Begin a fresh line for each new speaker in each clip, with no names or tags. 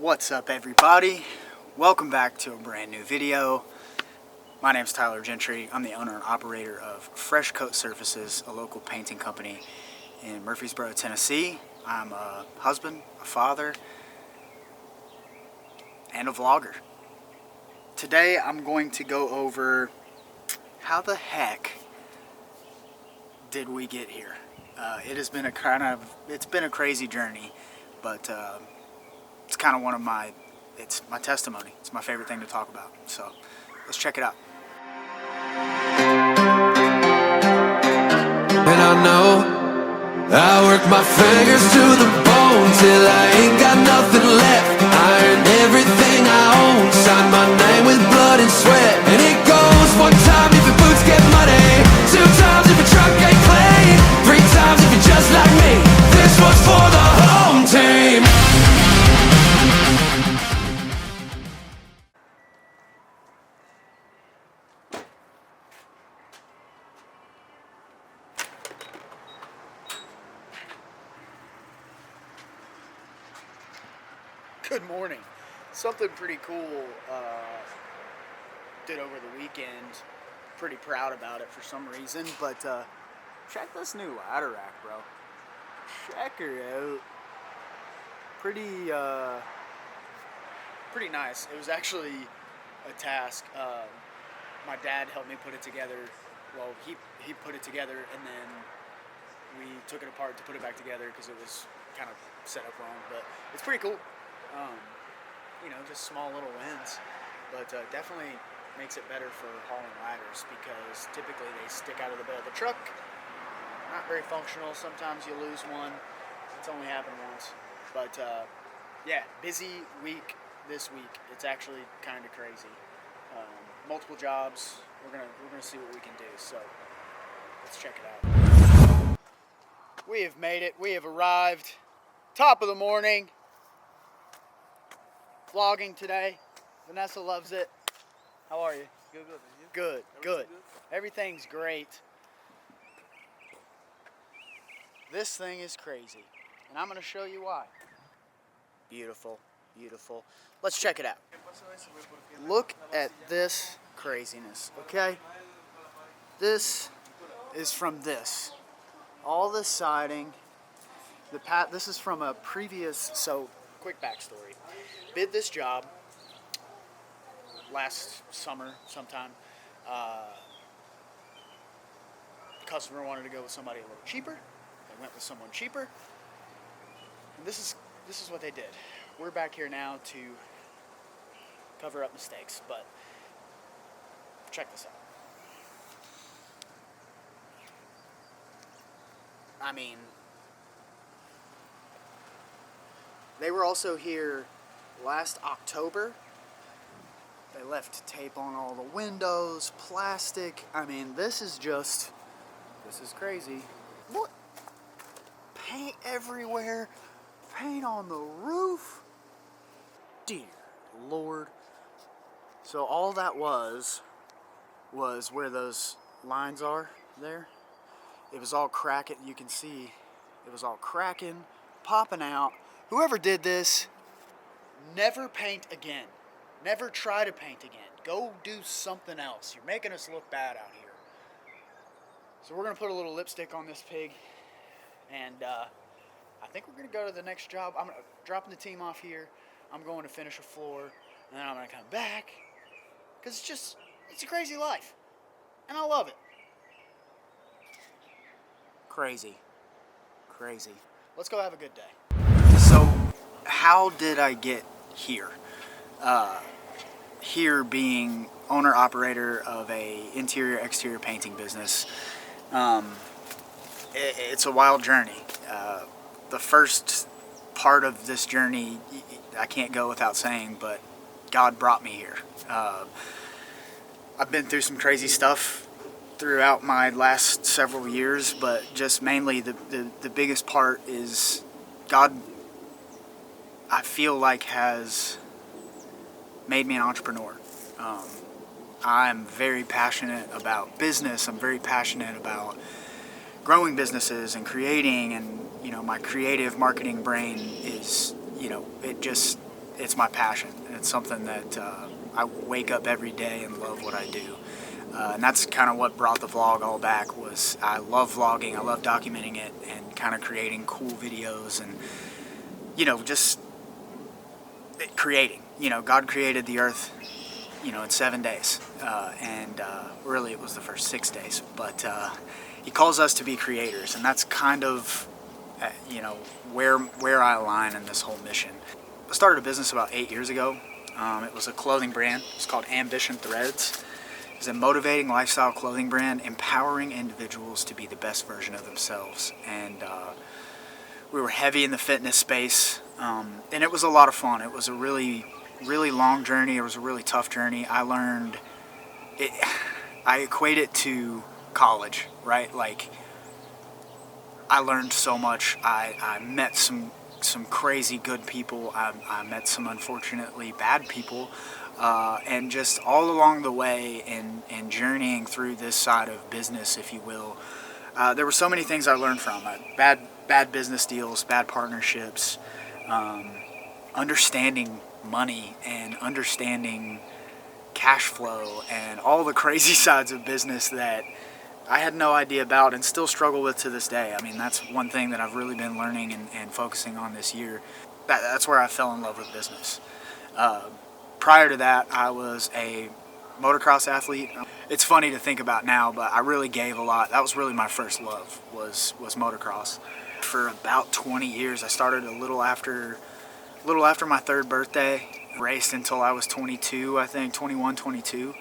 What's up, everybody? Welcome back to a brand new video. My name's Tylor Gentry. I'm the owner and operator of Fresh Coat Surfaces, a local painting company in Murfreesboro, Tennessee. I'm a husband, a father, and a vlogger. Today I'm going to go over how the heck did we get here. It has been it's been a crazy journey, but it's kind of it's my testimony. It's my favorite thing to talk about. So let's check it out.
And I know I work my fingers to the bone till I ain't got nothing left. I earned everything I own, signed my name with blood and sweat. And it goes one time if your boots get muddy, two times if your truck ain't clean, three times if you're just like me. This one's for the home team.
Good morning. Something pretty cool did over the weekend. Pretty proud about it for some reason, but check this new ladder rack, bro. Check her out. Pretty nice. It was actually a task. My dad helped me put it together. Well, he put it together, and then we took it apart to put it back together because it was kind of set up wrong. But it's pretty cool. You know, just small little wins, but definitely makes it better for hauling ladders because typically they stick out of the bed of the truck. Not very functional. Sometimes you lose one. It's only happened once, but yeah, busy week this week. It's actually kind of crazy. Multiple jobs. We're gonna see what we can do. So let's check it out. We have made it. We have arrived. Top of the morning. Vlogging today. Vanessa loves it. How are you?
Good.
Good. Everything's great. This thing is crazy, and I'm going to show you why. Beautiful, beautiful. Let's check it out. Look at this craziness, okay? This is from this. All this siding. This is from a previous, so quick backstory. Bid this job last summer sometime. The customer wanted to go with somebody a little cheaper. They went with someone cheaper. And this is what they did. We're back here now to cover up mistakes, but check this out. I mean, they were also here last October. They left tape on all the windows, plastic. I mean, this is crazy. Look, paint everywhere, paint on the roof. Dear Lord. So all that was where those lines are there. It was all cracking, you can see. It was all cracking, popping out. Whoever did this, never paint again. Never try to paint again. Go do something else. You're making us look bad out here. So we're going to put a little lipstick on this pig. And I think we're going to go to the next job. I'm dropping the team off here. I'm going to finish a floor. And then I'm going to come back. Because it's a crazy life. And I love it. Crazy. Crazy. Let's go have a good day. So, how did I get here? Here being owner-operator of a interior-exterior painting business. It's a wild journey. The first part of this journey, I can't go without saying, but God brought me here. I've been through some crazy stuff throughout my last several years, but just mainly the biggest part is God, I feel like, has made me an entrepreneur. I'm very passionate about business. I'm very passionate about growing businesses and creating, and you know, my creative marketing brain is, you know, it just it's my passion. It's something that I wake up every day and love what I do. And that's kind of what brought the vlog all back. Was I love vlogging, I love documenting it, and kind of creating cool videos, and just creating. God created the earth, in 7 days, and really it was the first 6 days. But He calls us to be creators, and that's kind of where I align in this whole mission. I started a business about 8 years ago. It was a clothing brand. It's called Ambition Threads. It's a motivating lifestyle clothing brand, empowering individuals to be the best version of themselves. And we were heavy in the fitness space, and it was a lot of fun. It was a really, really long journey. It was a really tough journey. I equate it to college, right? Like, I learned so much. I met some crazy good people. I met some unfortunately bad people. And just all along the way in journeying through this side of business, if you will, there were so many things I learned from. Bad business deals, bad partnerships, understanding money and understanding cash flow and all the crazy sides of business that I had no idea about and still struggle with to this day. I mean, that's one thing that I've really been learning and focusing on this year. That's where I fell in love with business. Prior to that, I was a motocross athlete. It's funny to think about now, but I really gave a lot. That was really my first love, was motocross. For about 20 years, I started a little after my 3rd birthday. Raced until I was 22, I think, 21, 22.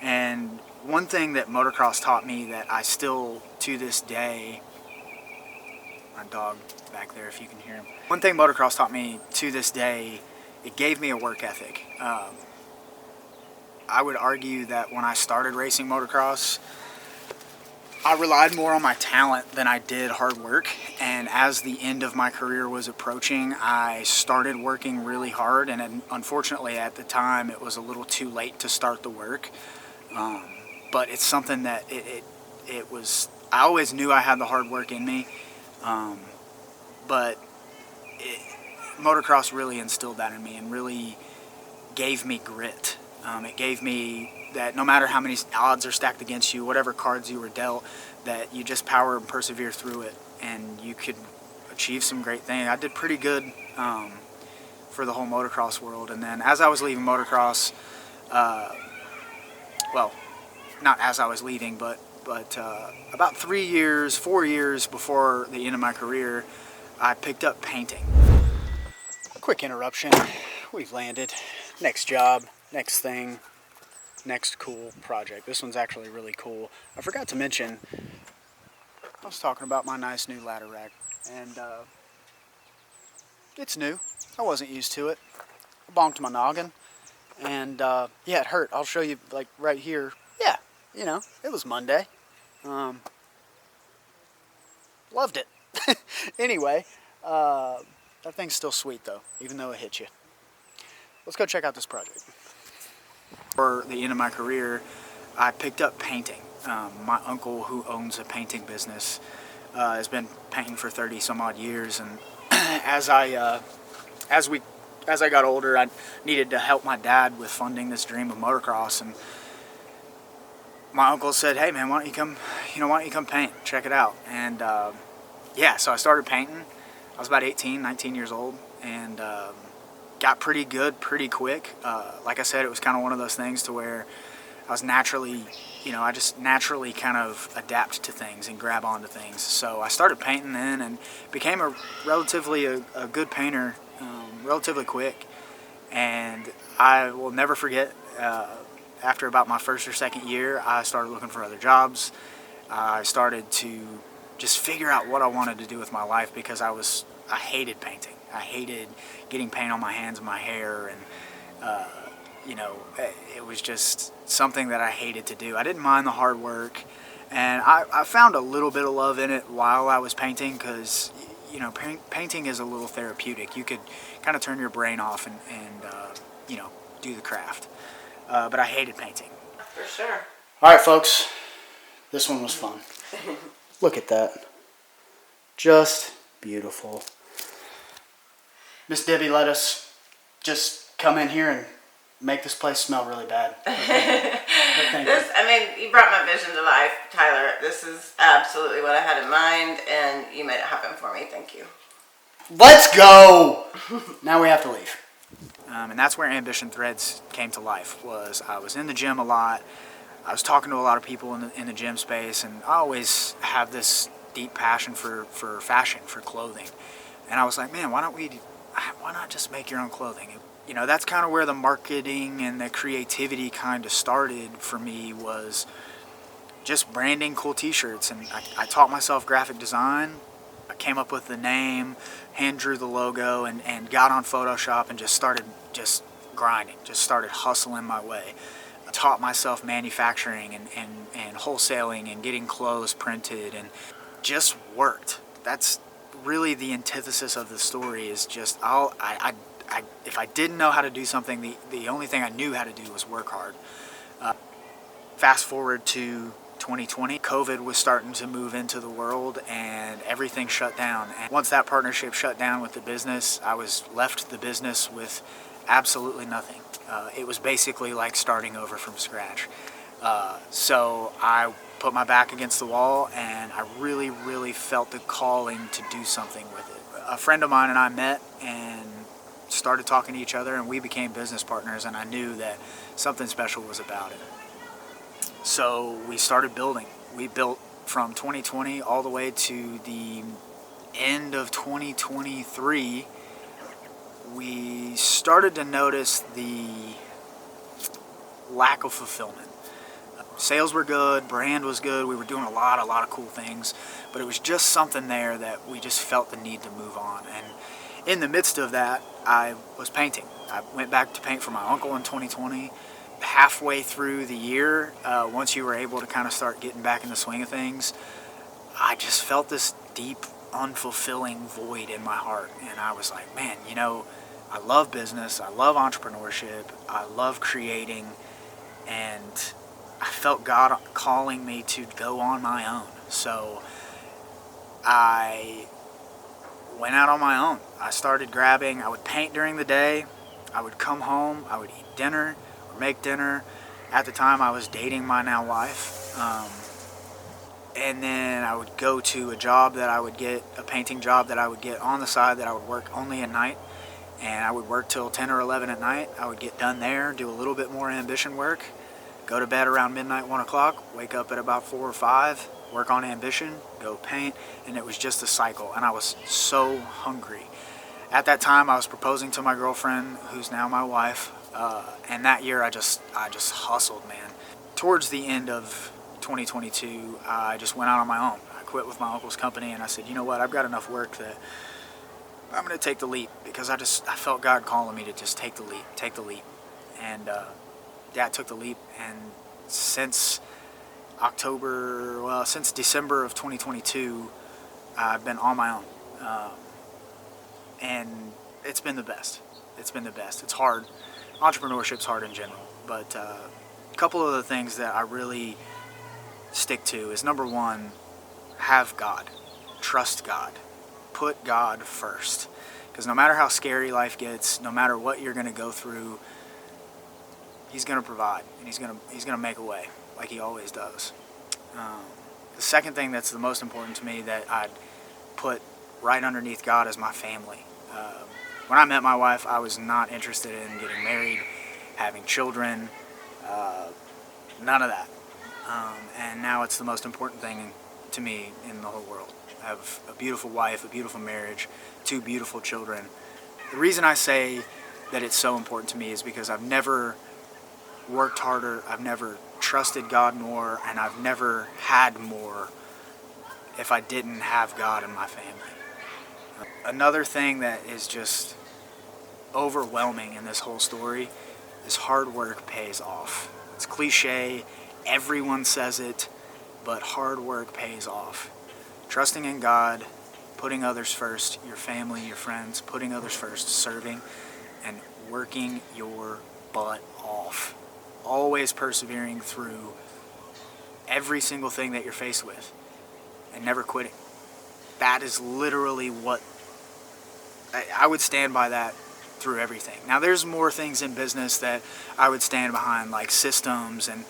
And one thing that motocross taught me that I still, to this day, my dog back there, if you can hear him. One thing motocross taught me to this day, it gave me a work ethic. I would argue that when I started racing motocross, I relied more on my talent than I did hard work. And as the end of my career was approaching, I started working really hard. And unfortunately, at the time, it was a little too late to start the work. But it's something that it was. I always knew I had the hard work in me, but motocross really instilled that in me and really gave me grit. It gave me that no matter how many odds are stacked against you, whatever cards you were dealt, that you just power and persevere through it, and you could achieve some great things. I did pretty good for the whole motocross world. And then as I was leaving motocross, well, not as I was leaving, but about 4 years before the end of my career, I picked up painting. Quick interruption. We've landed. Next job, next thing, next cool project. This one's actually really cool. I forgot to mention, I was talking about my nice new ladder rack, and it's new. I wasn't used to it. I bonked my noggin, and yeah, it hurt. I'll show you, like, right here. Yeah, it was Monday. Loved it. Anyway, that thing's still sweet, though, even though it hit you. Let's go check out this project. For the end of my career, I picked up painting. My uncle, who owns a painting business, has been painting for 30 some odd years, and as I got older, I needed to help my dad with funding this dream of motocross, and my uncle said, "Hey man, why don't you come paint? Check it out." And yeah, so I started painting. I was about 18, 19 years old, and got pretty good pretty quick. Like I said, it was kind of one of those things to where I was naturally, I just naturally kind of adapt to things and grab onto things. So I started painting then and became a relatively a good painter relatively quick. And I will never forget, after about my first or second year, I started looking for other jobs. I started to just figure out what I wanted to do with my life, because I hated painting. I hated getting paint on my hands and my hair, and it was just something that I hated to do. I didn't mind the hard work, and I found a little bit of love in it while I was painting, because painting is a little therapeutic. You could kind of turn your brain off and do the craft. But I hated painting.
For sure.
All right, folks, this one was fun. Look at that. Just beautiful. Miss Debbie let us just come in here and make this place smell really bad.
You brought my vision to life, Tyler. This is absolutely what I had in mind, and you made it happen for me. Thank you.
Let's go! Now we have to leave. And that's where Ambition Threads came to life. I was in the gym a lot. I was talking to a lot of people in the gym space, and I always have this deep passion for fashion, for clothing. And I was like, man, why not just make your own clothing? You know, that's kind of where the marketing and the creativity kind of started for me, was just branding cool t-shirts. And I taught myself graphic design. I came up with the name, hand drew the logo, and got on Photoshop and just started grinding, just started hustling my way. I taught myself manufacturing and wholesaling and getting clothes printed, and just worked. That's really the antithesis of the story, is just if I didn't know how to do something, the only thing I knew how to do was work hard. Fast forward to 2020, COVID was starting to move into the world and everything shut down. And once that partnership shut down with the business, I was left the business with absolutely nothing. It was basically like starting over from scratch. So I put my back against the wall, and I really, really felt the calling to do something with it. A friend of mine and I met and started talking to each other, and we became business partners, and I knew that something special was about it. So we started building. We built from 2020 all the way to the end of 2023. We started to notice the lack of fulfillment. Sales were good, brand was good, we were doing a lot of cool things, but it was just something there that we just felt the need to move on. And in the midst of that, I was painting. I went back to paint for my uncle in 2020. Halfway through the year, once you were able to kind of start getting back in the swing of things, I just felt this deep, unfulfilling void in my heart. And I was like, man, you know, I love business, I love entrepreneurship, I love creating, and I felt God calling me to go on my own. So I went out on my own. I started grabbing, I would paint during the day, I would come home, I would eat dinner, or make dinner. At the time, I was dating my now wife. And then I would go to a job that I would get, a painting job that I would get on the side, that I would work only at night. And I would work till 10 or 11 at night. I would get done there, do a little bit more ambition work, go to bed around midnight, 1 o'clock, wake up at about 4 or 5, work on ambition, go paint, and it was just a cycle. And I was so hungry. At that time, I was proposing to my girlfriend, who's now my wife, and that year I just hustled, man. Towards the end of 2022, I just went out on my own. I quit with my uncle's company, and I said, you know what, I've got enough work that I'm going to take the leap, because I felt God calling me to just take the leap. And I took the leap, and since December of 2022, I've been on my own. And it's been the best. It's hard. Entrepreneurship's hard in general, but a couple of the things that I really stick to is, number one, have God. Trust God. Put God first. Because no matter how scary life gets, no matter what you're going to go through, He's going to provide, and He's going to make a way, like He always does. The second thing that's the most important to me, that I'd put right underneath God, is my family. When I met my wife, I was not interested in getting married, having children, none of that. And now it's the most important thing to me in the whole world. I have a beautiful wife, a beautiful marriage, 2 beautiful children. The reason I say that it's so important to me is because I've never worked harder, I've never trusted God more, and I've never had more if I didn't have God in my family. Another thing that is just overwhelming in this whole story is hard work pays off. It's cliche, everyone says it, but hard work pays off. Trusting in God, putting others first, your family, your friends, putting others first, serving, and working your butt off. Always persevering through every single thing that you're faced with, and never quitting. That is literally what I would stand by that through everything. Now there's more things in business that I would stand behind, like systems and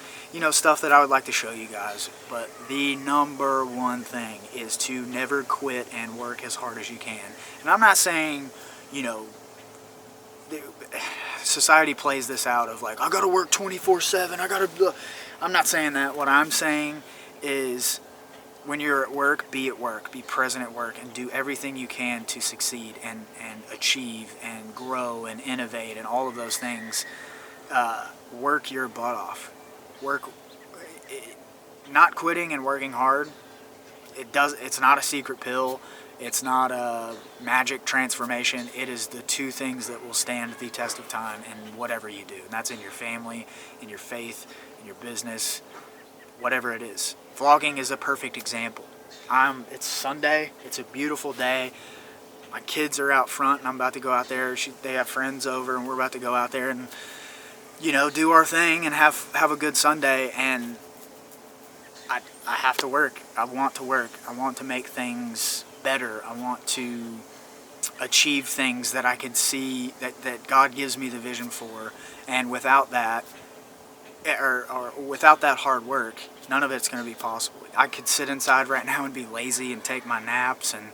stuff that I would like to show you guys, but the number one thing is to never quit and work as hard as you can. And I'm not saying society plays this out of like, I gotta work 24/7, I'm not saying that. What I'm saying is, when you're at work, be present at work, and do everything you can to succeed and achieve and grow and innovate and all of those things. Work your butt off. Not quitting and working hard, it's not a secret pill. It's not a magic transformation. It is the two things that will stand the test of time in whatever you do. And that's in your family, in your faith, in your business, whatever it is. Vlogging is a perfect example. It's Sunday. It's a beautiful day. My kids are out front, and I'm about to go out there. They have friends over, and we're about to go out there and do our thing and have a good Sunday. And I have to work. I want to work. I want to make things better. I want to achieve things that I can see that God gives me the vision for. And without that, or without that hard work, none of it's going to be possible. I could sit inside right now and be lazy and take my naps and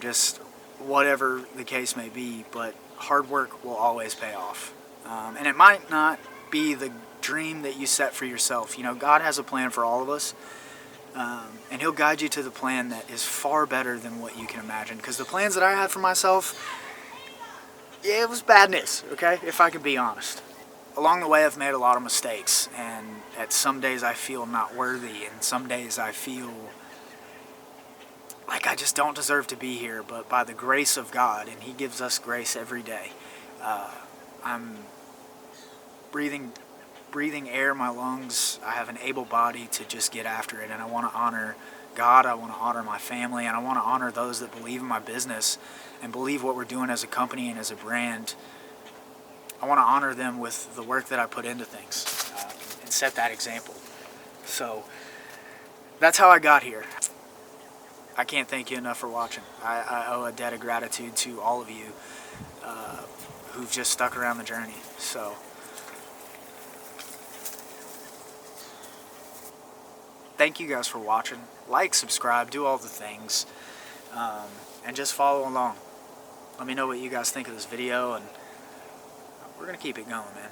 just whatever the case may be, but hard work will always pay off. And it might not be the dream that you set for yourself. God has a plan for all of us, and He'll guide you to the plan that is far better than what you can imagine. Because the plans that I had for myself, it was badness, okay, if I could be honest. Along the way, I've made a lot of mistakes, and at some days I feel not worthy, and some days I feel like I just don't deserve to be here. But by the grace of God, and He gives us grace every day, I'm breathing air in my lungs. I have an able body to just get after it, and I want to honor God, I want to honor my family, and I want to honor those that believe in my business and believe what we're doing as a company and as a brand. I want to honor them with the work that I put into things, and set that example. So that's how I got here. I can't thank you enough for watching. I owe a debt of gratitude to all of you who've just stuck around the journey. So thank you guys for watching. Like, subscribe, do all the things, and just follow along. Let me know what you guys think of this video, and we're going to keep it going, man.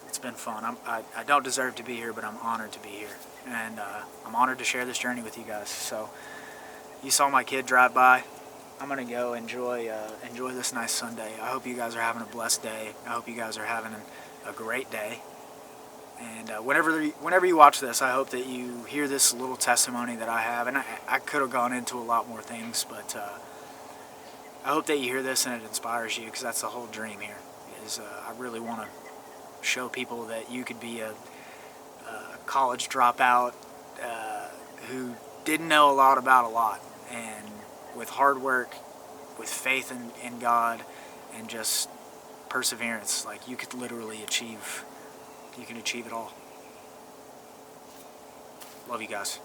It's been fun. I don't deserve to be here, but I'm honored to be here. And I'm honored to share this journey with you guys. So, you saw my kid drive by. I'm going to go enjoy this nice Sunday. I hope you guys are having a blessed day. I hope you guys are having a great day. And whenever you watch this, I hope that you hear this little testimony that I have. And I could have gone into a lot more things, but I hope that you hear this and it inspires you, because that's the whole dream here. I really want to show people that you could be a college dropout who didn't know a lot about a lot, and with hard work, with faith in God, and just perseverance, like you could literally achieve it all. Love you guys.